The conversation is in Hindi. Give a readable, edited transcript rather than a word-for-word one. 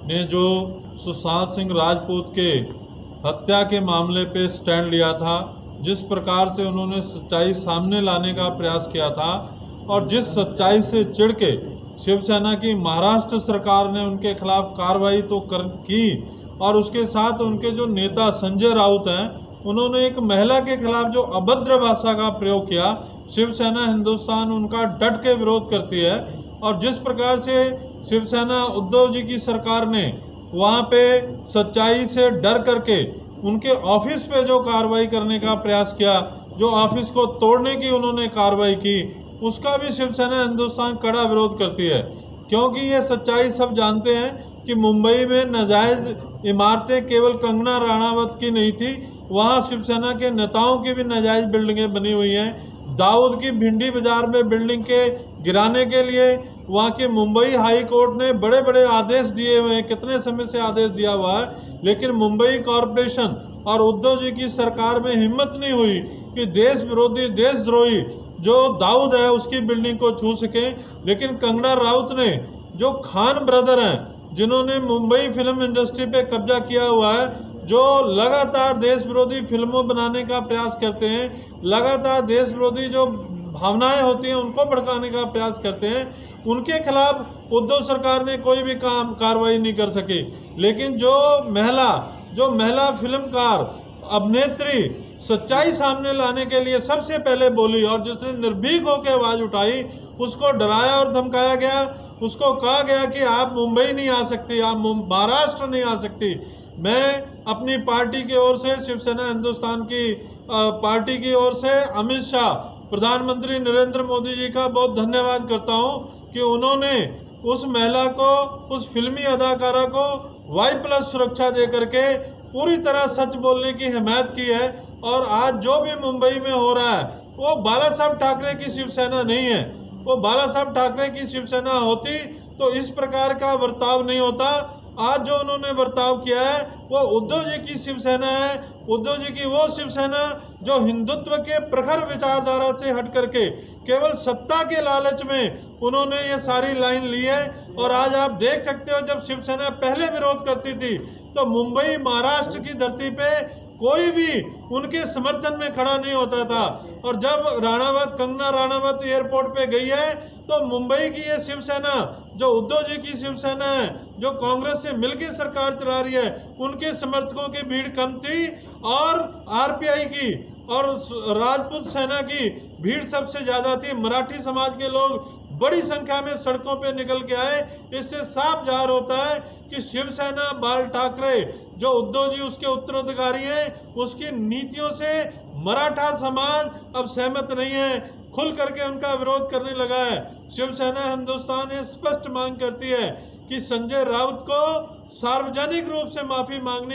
ने जो सुशांत सिंह राजपूत के हत्या के मामले पे स्टैंड लिया था, जिस प्रकार से उन्होंने सच्चाई सामने लाने का प्रयास किया था और जिस सच्चाई से चिढ़ के शिवसेना की महाराष्ट्र सरकार ने उनके खिलाफ कार्रवाई तो की और उसके साथ उनके जो नेता संजय राउत हैं, उन्होंने एक महिला के खिलाफ जो अभद्र भाषा का प्रयोग किया, शिवसेना हिंदुस्तान उनका डट के विरोध करती है। और जिस प्रकार से शिवसेना उद्धव जी की सरकार ने वहाँ पे सच्चाई से डर करके उनके ऑफिस पे जो कार्रवाई करने का प्रयास किया, जो ऑफिस को तोड़ने की उन्होंने कार्रवाई की, उसका भी शिवसेना हिंदुस्तान कड़ा विरोध करती है। क्योंकि ये सच्चाई सब जानते हैं कि मुंबई में नाजायज इमारतें केवल कंगना राणावत की नहीं थी, वहाँ शिवसेना के नेताओं की भी नाजायज बिल्डिंगें बनी हुई हैं। दाऊद की भिंडी बाजार में बिल्डिंग के गिराने के लिए वहाँ के मुंबई हाई कोर्ट ने बड़े बड़े आदेश दिए हुए हैं, कितने समय से आदेश दिया हुआ है, लेकिन मुंबई कॉरपोरेशन और उद्धव जी की सरकार में हिम्मत नहीं हुई कि देश विरोधी देशद्रोही जो दाऊद है उसकी बिल्डिंग को छू सके। लेकिन कंगना राउत ने, जो खान ब्रदर हैं जिन्होंने मुंबई फिल्म इंडस्ट्री पे कब्जा किया हुआ है, जो लगातार देश विरोधी फिल्मों बनाने का प्रयास करते हैं, लगातार देश विरोधी जो भावनाएं होती हैं उनको भड़काने का प्रयास करते हैं, उनके खिलाफ उद्धव सरकार ने कोई भी कार्रवाई नहीं कर सकी। लेकिन जो महिला फिल्मकार अभिनेत्री सच्चाई सामने लाने के लिए सबसे पहले बोली और जिसने निर्भीक होकर आवाज उठाई, उसको डराया और धमकाया गया, उसको कहा गया कि आप मुंबई नहीं आ सकती, आप महाराष्ट्र नहीं आ सकती। मैं अपनी पार्टी की ओर से, शिवसेना हिंदुस्तान की पार्टी की ओर से अमित शाह, प्रधानमंत्री नरेंद्र मोदी जी का बहुत धन्यवाद करता हूं कि उन्होंने उस महिला को, उस फिल्मी अदाकारा को Y+ सुरक्षा दे करके पूरी तरह सच बोलने की हिमायत की है। और आज जो भी मुंबई में हो रहा है वो बाला साहब ठाकरे की शिवसेना नहीं है। वो बाला साहब ठाकरे की शिवसेना होती तो इस प्रकार का बर्ताव नहीं होता। आज जो उन्होंने बर्ताव किया है वो उद्धव जी की शिवसेना है, उद्धव जी की वो शिवसेना जो हिंदुत्व के प्रखर विचारधारा से हट करके केवल सत्ता के लालच में उन्होंने ये सारी लाइन ली है। और आज आप देख सकते हो, जब शिवसेना पहले विरोध करती थी तो मुंबई महाराष्ट्र की धरती पे कोई भी उनके समर्थन में खड़ा नहीं होता था। और जब कंगना राणावत एयरपोर्ट पे गई है तो मुंबई की ये शिवसेना, जो उद्धव जी की शिवसेना है, जो कांग्रेस से मिलकर सरकार चला रही है, उनके समर्थकों की भीड़ कम थी और आरपीआई की और राजपूत सेना की भीड़ सबसे ज्यादा थी। मराठी समाज के लोग बड़ी संख्या में सड़कों पे निकल के आए। इससे साफ जाहिर होता है कि शिवसेना, बाल ठाकरे, जो उद्धव जी उसके उत्तराधिकारी हैं, उसकी नीतियों से मराठा समाज अब सहमत नहीं है, खुल करके उनका विरोध करने लगा है। शिवसेना हिंदुस्तान ये स्पष्ट मांग करती है कि संजय राउत को सार्वजनिक रूप से माफी मांगनी